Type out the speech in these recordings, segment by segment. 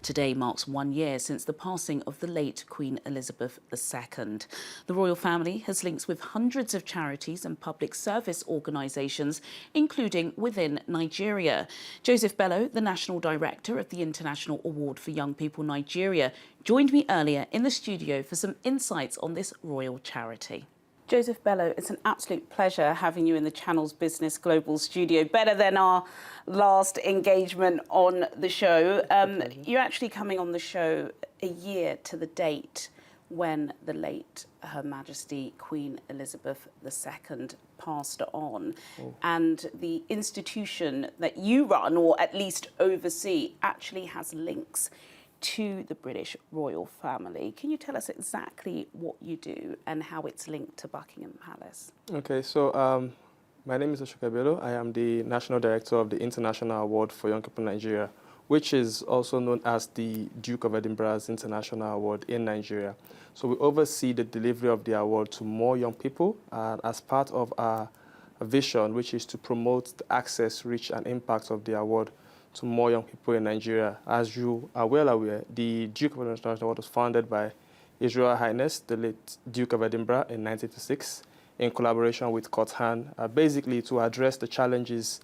Today marks 1 year since the passing of the late Queen Elizabeth II. The royal family has links with hundreds of charities and public service organisations, including within Nigeria. Joseph Bello, the National Director of the International Award for Young People Nigeria, joined me earlier in the studio for some insights on this royal charity. Joseph Bello, it's an absolute pleasure having you in the Channel's Business Global studio. Better than our last engagement on the show. You're actually coming on the show a year to the date when the late Her Majesty Queen Elizabeth II passed on. And the institution that you run, or at least oversee, actually has links to the British royal family. Can you tell us exactly what you do and how it's linked to Buckingham Palace? Okay, so my name is Bello. I am the National Director of the International Award for Young People in Nigeria, which is also known as the Duke of Edinburgh's International Award in Nigeria. So we oversee the delivery of the award to more young people as part of our vision, which is to promote the access, reach, and impact of the award to more young people in Nigeria. As you are well aware, the Duke of Edinburgh Award was founded by His Royal Highness, the late Duke of Edinburgh in 1956, in collaboration with Court Han, basically to address the challenges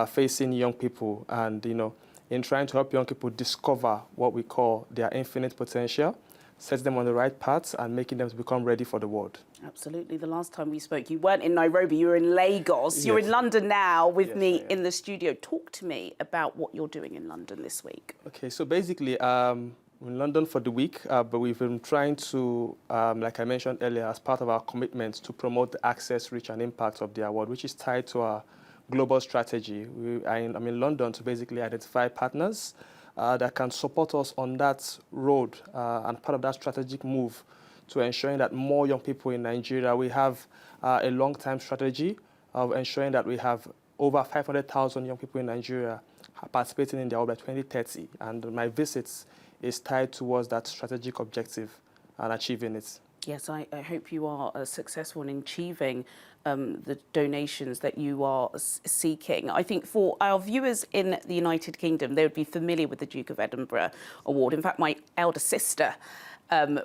facing young people and, in trying to help young people discover what we call their infinite potential, set them on the right path and making them to become ready for the world. Absolutely. The last time we spoke, you weren't in Nairobi, you were in Lagos. Yes. You're in London now with me in the studio. Talk to me about what you're doing in London this week. Okay, so basically, we're in London for the week, but we've been trying to, like I mentioned earlier, as part of our commitment to promote the access, reach, and impact of the award, which is tied to our global strategy. I'm in London to basically identify partners that can support us on that road and part of that strategic move to ensuring that more young people in Nigeria, we have a long-term strategy of ensuring that we have over 500,000 young people in Nigeria participating in the award by 2030. And my visits is tied towards that strategic objective and achieving it. Yes, I hope you are successful in achieving the donations that you are seeking. I think for our viewers in the United Kingdom, they would be familiar with the Duke of Edinburgh Award. In fact, my elder sister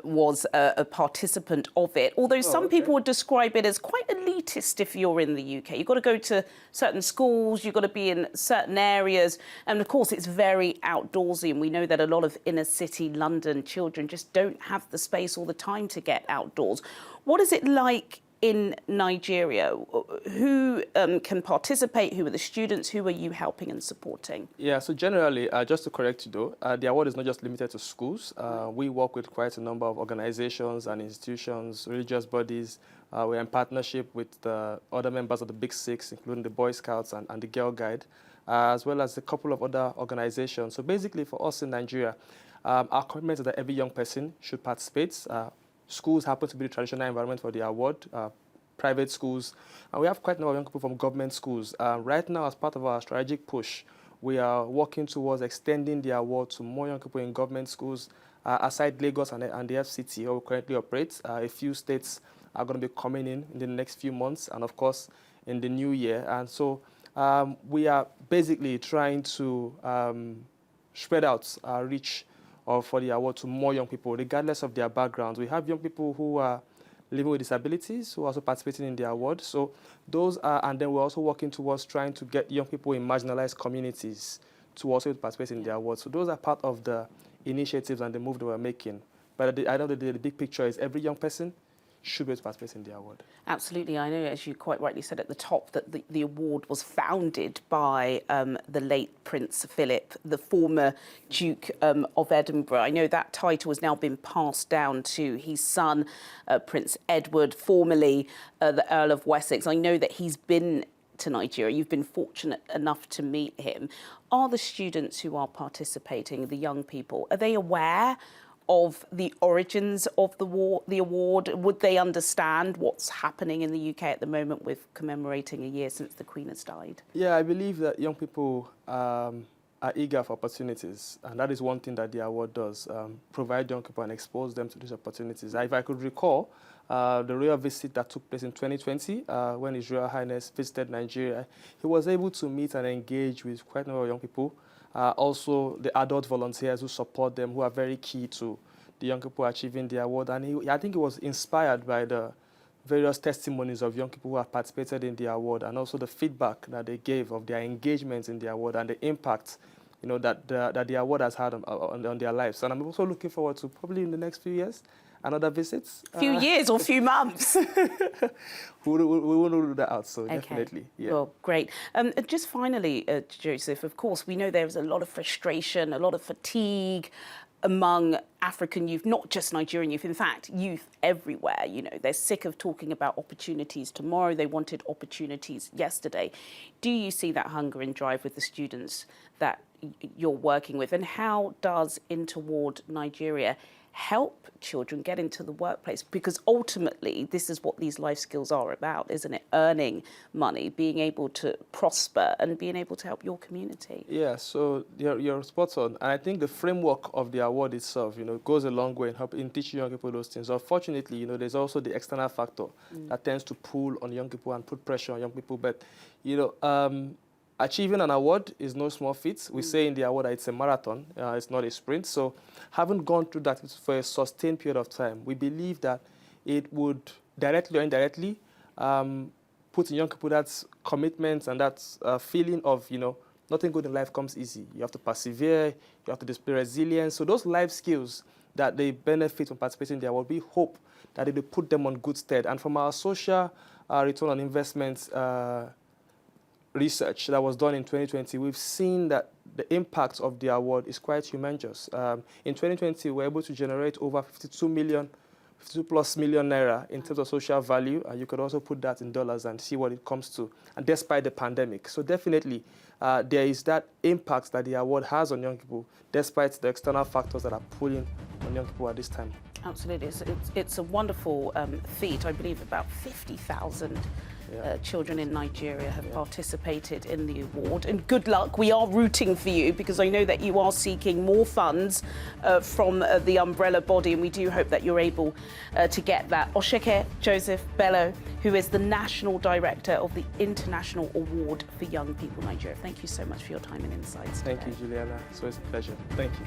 was a participant of it, although some people would describe it as quite elitist if you're in the UK. You've got to go to certain schools, you've got to be in certain areas, and of course it's very outdoorsy, and we know that a lot of inner city London children just don't have the space or the time to get outdoors. What is it like in Nigeria? Who can participate? Who are the students? Who are you helping and supporting? Yeah, so generally, just to correct you though, the award is not just limited to schools. We work with quite a number of organizations and institutions, religious bodies. We're in partnership with the other members of the Big Six, including the Boy Scouts and the Girl Guide, as well as a couple of other organizations. So basically for us in Nigeria, our commitment is that every young person should participate. Schools happen to be the traditional environment for the award, private schools, and we have quite a number of young people from government schools. Right now, as part of our strategic push, we are working towards extending the award to more young people in government schools. Aside Lagos and the FCT, where we currently operate, a few states are going to be coming in the next few months, and of course, in the new year. And so we are basically trying to spread out our reach for the award to more young people, regardless of their backgrounds. We have young people who are living with disabilities who are also participating in the award. So those are, and then we're also working towards trying to get young people in marginalized communities to also participate in the award. So those are part of the initiatives and the move that we're making. But at the end of the day, the big picture is every young person should be able to participate in the award. Absolutely. I know, as you quite rightly said at the top, that the award was founded by the late Prince Philip, the former Duke of Edinburgh. I know that title has now been passed down to his son, Prince Edward, formerly the Earl of Wessex. I know that he's been to Nigeria. You've been fortunate enough to meet him. Are the students who are participating, the young people, are they aware of the origins of the award? Would they understand what's happening in the UK at the moment with commemorating a year since the Queen has died? Yeah, I believe that young people are eager for opportunities, and that is one thing that the award does, provide young people and expose them to these opportunities. If I could recall, the royal visit that took place in 2020, when His Royal Highness visited Nigeria, he was able to meet and engage with quite a number of young people Also the adult volunteers who support them, who are very key to the young people achieving the award. And I think he was inspired by the various testimonies of young people who have participated in the award, and also the feedback that they gave of their engagement in the award and the impact, that the award has had on their lives. And I'm also looking forward to, probably in the next few years, another visits. Few years or few months. We will rule that out, so okay. definitely. Yeah. Well, great. Just finally, Joseph, of course, we know there is a lot of frustration, a lot of fatigue among African youth, not just Nigerian youth, in fact, youth everywhere. They're sick of talking about opportunities tomorrow. They wanted opportunities yesterday. Do you see that hunger and drive with the students that you're working with? And how does Interward Nigeria help children get into the workplace? Because ultimately, this is what these life skills are about, isn't it? Earning money, being able to prosper, and being able to help your community. Yeah, so you're spot on. And I think the framework of the award itself, goes a long way in teaching young people those things. Unfortunately, there's also the external factor that tends to pull on young people and put pressure on young people. But, achieving an award is no small feat. We say in the award that it's a marathon, it's not a sprint. So having gone through that for a sustained period of time, we believe that it would directly or indirectly put in young people that commitment and that feeling of, nothing good in life comes easy. You have to persevere, you have to display resilience. So those life skills that they benefit from participating in the award, we hope that it will put them on good stead. And from our social return on investment research that was done in 2020, we've seen that the impact of the award is quite humongous. In 2020, we were able to generate over 52 plus million naira in terms of social value. You could also put that in dollars and see what it comes to, and despite the pandemic. So definitely, there is that impact that the award has on young people, despite the external factors that are pulling on young people at this time. Absolutely. It's a wonderful feat. I believe about 50,000 children in Nigeria have participated in the award. And good luck. We are rooting for you, because I know that you are seeking more funds from the umbrella body, and we do hope that you're able to get that. Osheke Joseph Bello, who is the National Director of the International Award for Young People Nigeria. Thank you so much for your time and insights today. Thank you, Juliana. So it's a pleasure. Thank you.